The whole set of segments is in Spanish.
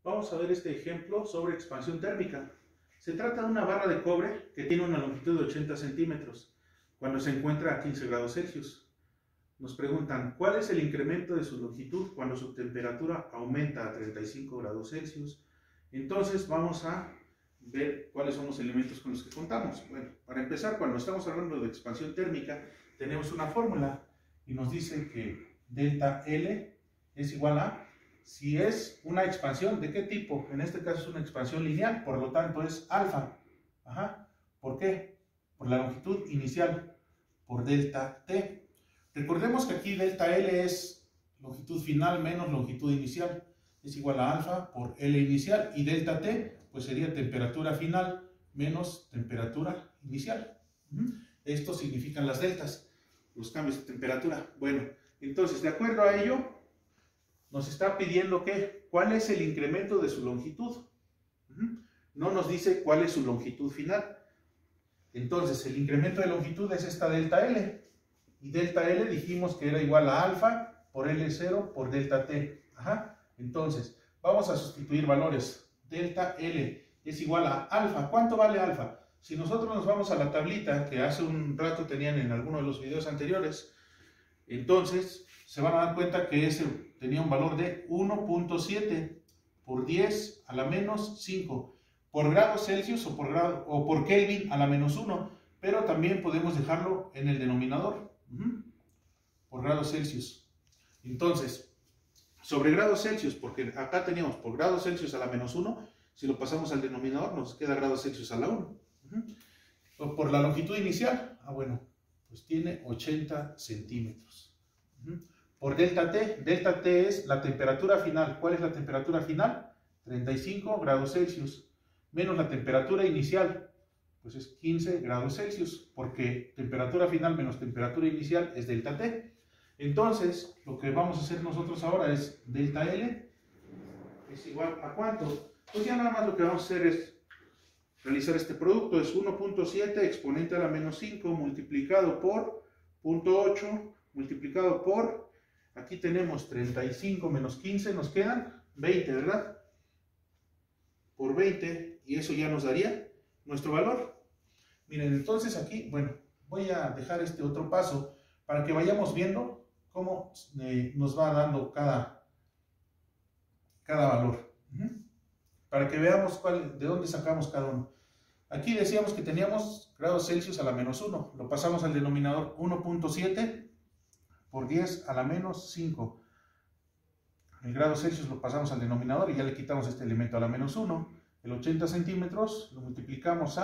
Vamos a ver este ejemplo sobre expansión térmica. Se trata de una barra de cobre que tiene una longitud de 80 centímetros cuando se encuentra a 15 grados Celsius. Nos preguntan, ¿cuál es el incremento de su longitud cuando su temperatura aumenta a 35 grados Celsius? Entonces vamos a ver cuáles son los elementos con los que contamos. Bueno, para empezar, cuando estamos hablando de expansión térmica, tenemos una fórmula y nos dice que delta L es igual a, si es una expansión, ¿de qué tipo? En este caso es una expansión lineal, por lo tanto es alfa. ¿Por qué? Por la longitud inicial, por delta T. Recordemos que aquí delta L es longitud final menos longitud inicial. Es igual a alfa por L inicial, y delta T pues sería temperatura final menos temperatura inicial. Esto significan las deltas, los cambios de temperatura. Bueno, entonces de acuerdo a ello nos está pidiendo que cuál es el incremento de su longitud. No nos dice cuál es su longitud final. Entonces el incremento de longitud es esta delta L, y delta L dijimos que era igual a alfa por L0 por delta T. Entonces vamos a sustituir valores. Delta L es igual a alfa. ¿Cuánto vale alfa? Si nosotros nos vamos a la tablita que hace un rato tenían en alguno de los videos anteriores, entonces se van a dar cuenta que ese tenía un valor de 1.7 por 10 a la menos 5 por grado Celsius o por Kelvin a la menos 1, pero también podemos dejarlo en el denominador por grados Celsius. Entonces, sobre grados Celsius, porque acá teníamos por grados Celsius a la menos 1, si lo pasamos al denominador nos queda grados Celsius a la 1. Por la longitud inicial, bueno, pues tiene 80 centímetros. Por delta T es la temperatura final. ¿Cuál es la temperatura final? 35 grados Celsius. Menos la temperatura inicial, pues es 15 grados Celsius, porque temperatura final menos temperatura inicial es delta T. Entonces, lo que vamos a hacer nosotros ahora es delta L es igual a ¿cuánto? Pues ya nada más lo que vamos a hacer es realizar este producto. Es 1.7 exponente a la menos 5 multiplicado por 0.8 multiplicado por, aquí tenemos 35 menos 15, nos quedan 20, ¿verdad? Por 20, y eso ya nos daría nuestro valor. Miren, entonces aquí, bueno, voy a dejar este otro paso para que vayamos viendo cómo nos va dando cada valor. Para que veamos de dónde sacamos cada uno. Aquí decíamos que teníamos grados Celsius a la menos 1. Lo pasamos al denominador 1.7 por 10 a la menos 5. El grado Celsius lo pasamos al denominador y ya le quitamos este elemento a la menos 1. El 80 centímetros lo multiplicamos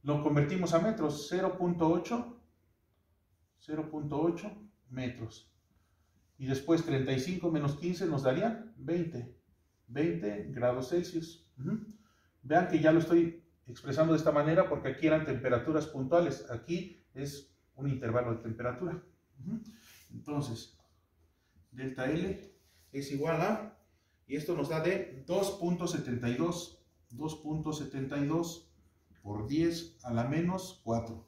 lo convertimos a metros, 0.8 metros. Y después 35 menos 15 nos darían 20 grados Celsius. Vean que ya lo estoy expresando de esta manera porque aquí eran temperaturas puntuales. Aquí es un intervalo de temperatura. Entonces, delta L es igual a, y esto nos da de 2.72 por 10 a la menos 4.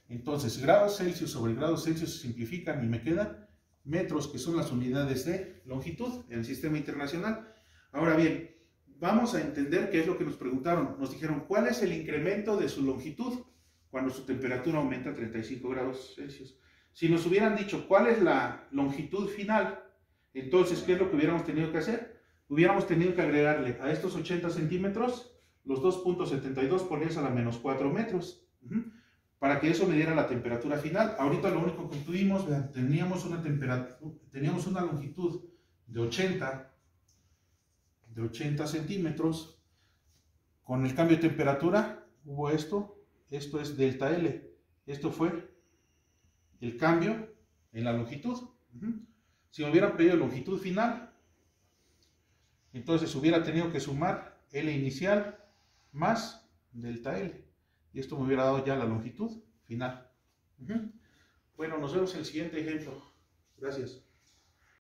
Entonces, grados Celsius sobre grados Celsius se simplifican y me quedan metros, que son las unidades de longitud en el sistema internacional. Ahora bien, vamos a entender qué es lo que nos preguntaron. Nos dijeron, ¿cuál es el incremento de su longitud cuando su temperatura aumenta a 35 grados Celsius? Si nos hubieran dicho, ¿cuál es la longitud final? Entonces, ¿qué es lo que hubiéramos tenido que hacer? Hubiéramos tenido que agregarle a estos 80 centímetros los 2.72 por 10 a la menos 4 metros. Para que eso me diera la temperatura final. Ahorita lo único que tuvimos, vean, teníamos una longitud de 80 centímetros. Con el cambio de temperatura hubo esto es delta L. Esto fue el cambio en la longitud. Si me hubieran pedido longitud final, entonces hubiera tenido que sumar L inicial más delta L. Y esto me hubiera dado ya la longitud final. Bueno, nos vemos en el siguiente ejemplo. Gracias.